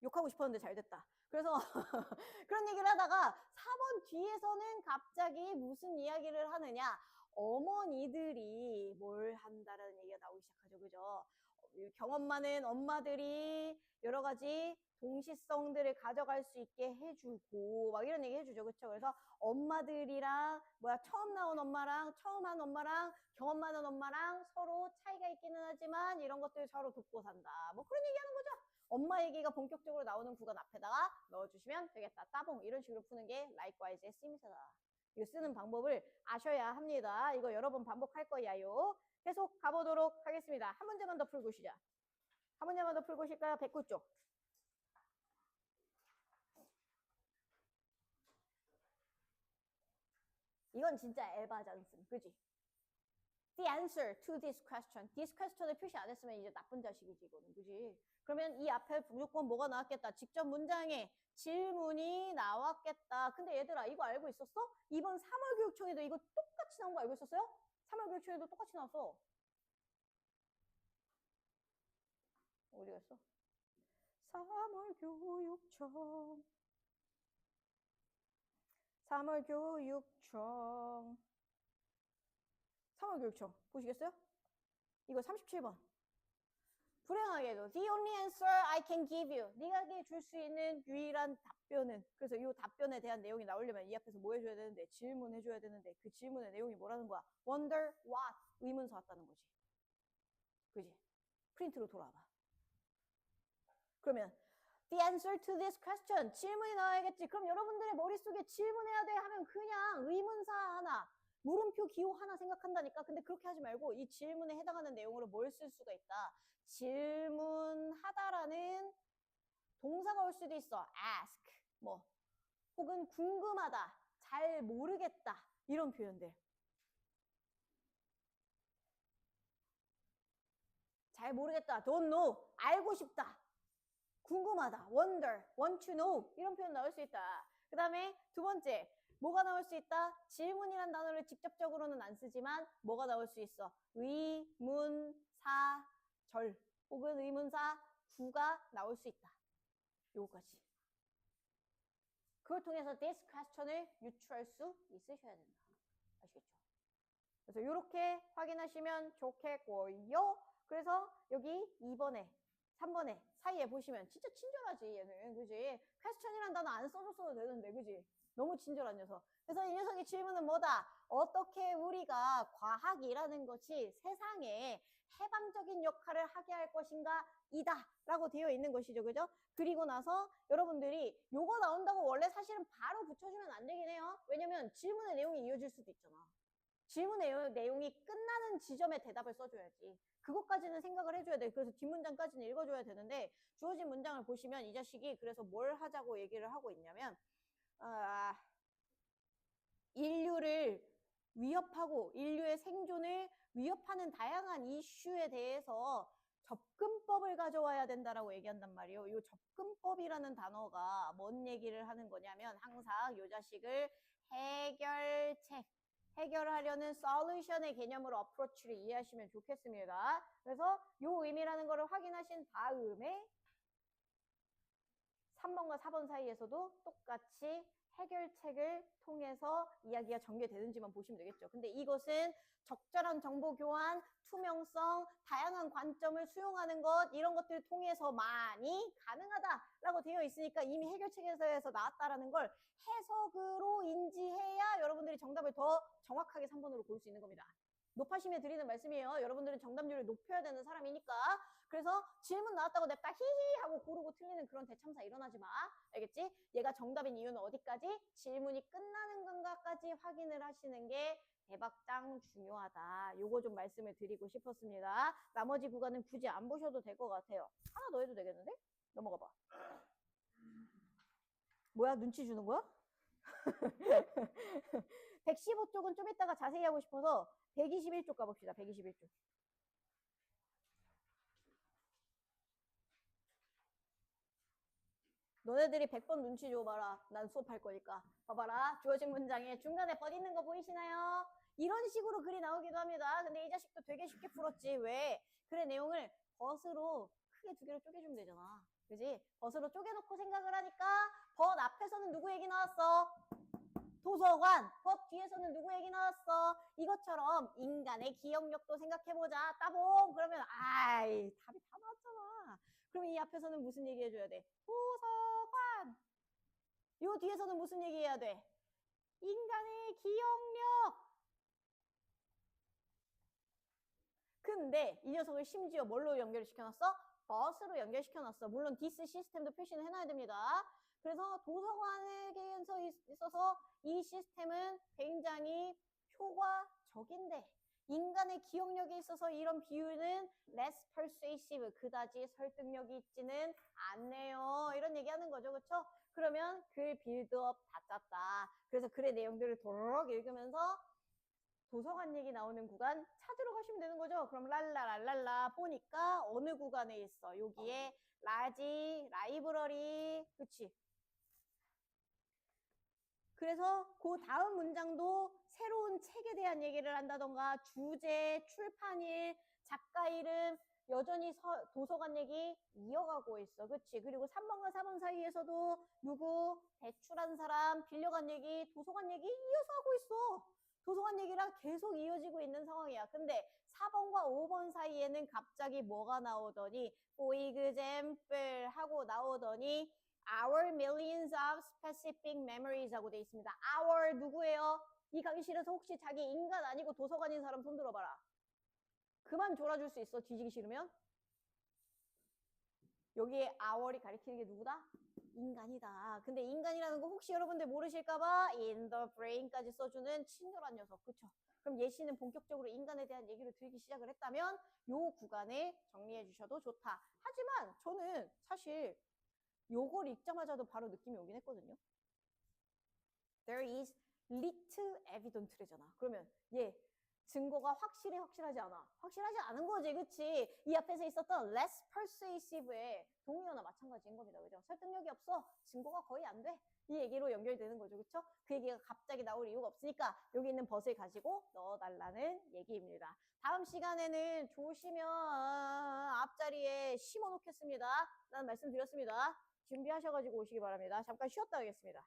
욕하고 싶었는데 잘 됐다. 그래서 그런 얘기를 하다가 4번 뒤에서는 갑자기 무슨 이야기를 하느냐. 어머니들이 뭘 한다라는 얘기가 나오기 시작하죠. 그죠? 경험 많은 엄마들이 여러 가지 동시성들을 가져갈 수 있게 해주고 막 이런 얘기 해주죠. 그렇죠? 그래서 엄마들이랑 처음 나온 엄마랑 처음 한 엄마랑 경험 많은 엄마랑 서로 차이가 있기는 하지만 이런 것들 서로 돕고 산다. 뭐 그런 얘기하는 거죠. 엄마 얘기가 본격적으로 나오는 구간 앞에다가 넣어주시면 되겠다. 따봉 이런 식으로 푸는 게 likewise sim이다. 이거 쓰는 방법을 아셔야 합니다. 이거 여러 번 반복할 거야요. 계속 가보도록 하겠습니다. 한 문제만 더 풀고 시작. 한 문제만 더 풀고 오실까요? 109쪽. 이건 진짜 에바잖슨. 그지? the answer to this question. this question을 표시 안 했으면 이제 나쁜 자식이지, 이거는. 그지? 그러면 이 앞에 무조건 뭐가 나왔겠다. 직접 문장에 질문이 나왔겠다. 근데 얘들아, 이거 알고 있었어? 이번 3월 교육청에도 이거 똑같이 나온 거 알고 있었어요? 3월 교육청에도 똑같이 나왔어. 어디 갔어? 3월 교육청. 3월 교육청. 3월 교육청. 보시겠어요? 이거 37번. 불행하게도 the only answer I can give you. 네가 줄 수 있는 유일한 답변은. 그래서 이 답변에 대한 내용이 나오려면 이 앞에서 뭐 해줘야 되는데? 질문해줘야 되는데 그 질문의 내용이 뭐라는 거야? wonder what. 의문사 왔다는 거지. 그지? 프린트로 돌아와봐. 그러면 the answer to this question. 질문이 나와야겠지. 그럼 여러분들의 머릿속에 질문해야 돼 하면 그냥 의문사 하나, 물음표 기호 하나 생각한다니까. 근데 그렇게 하지 말고 이 질문에 해당하는 내용으로 뭘 쓸 수가 있다. 질문하다라는 동사가 올 수도 있어. ask, 뭐 혹은 궁금하다, 잘 모르겠다, 이런 표현들. 잘 모르겠다, don't know, 알고 싶다, 궁금하다, wonder, want to know, 이런 표현 나올 수 있다. 그 다음에 두 번째, 뭐가 나올 수 있다? 질문이란 단어를 직접적으로는 안 쓰지만 뭐가 나올 수 있어? 의문사절 혹은 의문사 구가 나올 수 있다. 요거까지. 그걸 통해서 this question을 유추할 수 있으셔야 된다. 아시겠죠? 그래서 이렇게 확인하시면 좋겠고요. 그래서 여기 2번에 3번에 사이에 보시면 진짜 친절하지, 얘는. 그지? question이란 단어 안 써줬어도 되는데, 그지? 너무 친절한 녀석. 그래서 이 녀석의 질문은 뭐다? 어떻게 우리가 과학이라는 것이 세상에 해방적인 역할을 하게 할 것인가? 이다 라고 되어 있는 것이죠. 그죠? 그리고 나서 여러분들이 요거 나온다고 원래 사실은 바로 붙여주면 안 되긴 해요. 왜냐면 질문의 내용이 이어질 수도 있잖아. 질문의 내용이 끝나는 지점에 대답을 써줘야지. 그것까지는 생각을 해줘야 돼. 그래서 뒷문장까지는 읽어줘야 되는데 주어진 문장을 보시면 이 자식이 그래서 뭘 하자고 얘기를 하고 있냐면 인류를 위협하고 인류의 생존을 위협하는 다양한 이슈에 대해서 접근법을 가져와야 된다라고 얘기한단 말이에요. 이 접근법이라는 단어가 뭔 얘기를 하는 거냐면 항상 이 자식을 해결책, 해결하려는 솔루션의 개념으로 어프로치를 이해하시면 좋겠습니다. 그래서 이 의미라는 거를 확인하신 다음에 3번과 4번 사이에서도 똑같이 해결책을 통해서 이야기가 전개되는지만 보시면 되겠죠. 근데 이것은 적절한 정보 교환, 투명성, 다양한 관점을 수용하는 것, 이런 것들을 통해서만이 가능하다라고 되어 있으니까 이미 해결책에서 나왔다라는 걸 해석으로 인지해야 여러분들이 정답을 더 정확하게 3번으로 볼 수 있는 겁니다. 높아심에 드리는 말씀이에요. 여러분들은 정답률을 높여야 되는 사람이니까. 그래서 질문 나왔다고 냅다 히히 하고 고르고 틀리는 그런 대참사 일어나지 마. 알겠지? 얘가 정답인 이유는 어디까지? 질문이 끝나는 건가까지 확인을 하시는 게 대박장 중요하다. 요거 좀 말씀을 드리고 싶었습니다. 나머지 구간은 굳이 안 보셔도 될 것 같아요. 하나 더 해도 되겠는데? 넘어가 봐. 뭐야? 눈치 주는 거야? 115쪽은 좀 이따가 자세히 하고 싶어서 121쪽 가봅시다. 121쪽. 너네들이 100번 눈치 줘봐라. 난 수업할 거니까. 봐봐라. 주어진 문장에 중간에 버 있는 거 보이시나요? 이런 식으로 글이 나오기도 합니다. 근데 이 자식도 되게 쉽게 풀었지. 왜? 글의 내용을 벗으로 크게 두 개로 쪼개주면 되잖아. 그지? 벗으로 쪼개놓고 생각을 하니까 벗 앞에서는 누구 얘기 나왔어? 도서관. 벗 뒤에서는 누구 얘기 나왔어? 이것처럼 인간의 기억력도 생각해보자. 따봉. 그러면 아이 답이 다 나왔잖아. 그럼 이 앞에서는 무슨 얘기 해줘야 돼? 도서관. 요 뒤에서는 무슨 얘기 해야 돼? 인간의 기억력. 근데 이 녀석을 심지어 뭘로 연결시켜놨어? 버스로 연결시켜놨어. 물론 디스 시스템도 표시는 해놔야 됩니다. 그래서 도서관에게서 있어서 이 시스템은 굉장히 효과적인데 인간의 기억력에 있어서 이런 비유는 less persuasive, 그다지 설득력이 있지는 않네요. 이런 얘기하는 거죠. 그렇죠? 그러면 글 빌드업 다 짰다. 그래서 글의 내용들을 도록 읽으면서 도서관 얘기 나오는 구간 찾으러 가시면 되는 거죠. 그럼 랄라랄랄라 보니까 어느 구간에 있어? 여기에 라지, 라이브러리, 그치? 그래서 그 다음 문장도 새로운 책에 대한 얘기를 한다던가 주제, 출판일, 작가 이름 여전히 도서관 얘기 이어가고 있어. 그치? 그리고 3번과 4번 사이에서도 누구 대출한 사람 빌려간 얘기 도서관 얘기 이어서 하고 있어. 도서관 얘기랑 계속 이어지고 있는 상황이야. 근데 4번과 5번 사이에는 갑자기 뭐가 나오더니 for example 하고 나오더니 our millions of specific memories 하고 돼 있습니다. our 누구예요? 이 강의실에서 혹시 자기 인간 아니고 도서관인 사람 손 들어봐라. 그만 졸아줄 수 있어. 뒤지기 싫으면. 여기에 our이 가리키는 게 누구다? 인간이다. 근데 인간이라는 거 혹시 여러분들 모르실까봐 in the brain까지 써주는 친절한 녀석. 그쵸? 그럼 예시는 본격적으로 인간에 대한 얘기를 들기 시작을 했다면 요 구간에 정리해 주셔도 좋다. 하지만 저는 사실 요걸 읽자마자도 바로 느낌이 오긴 했거든요. There is little evidence래잖아. 그러면 얘 증거가 확실하지 않아. 확실하지 않은 거지, 그치? 이 앞에서 있었던 less persuasive의 동의어나 마찬가지인 겁니다. 그죠? 설득력이 없어. 증거가 거의 안 돼. 이 얘기로 연결되는 거죠, 그쵸? 그 얘기가 갑자기 나올 이유가 없으니까 여기 있는 벗을 가지고 넣어달라는 얘기입니다. 다음 시간에는 좋으시면 앞자리에 심어 놓겠습니다. 라는 말씀 드렸습니다. 준비하셔가지고 오시기 바랍니다. 잠깐 쉬었다 하겠습니다.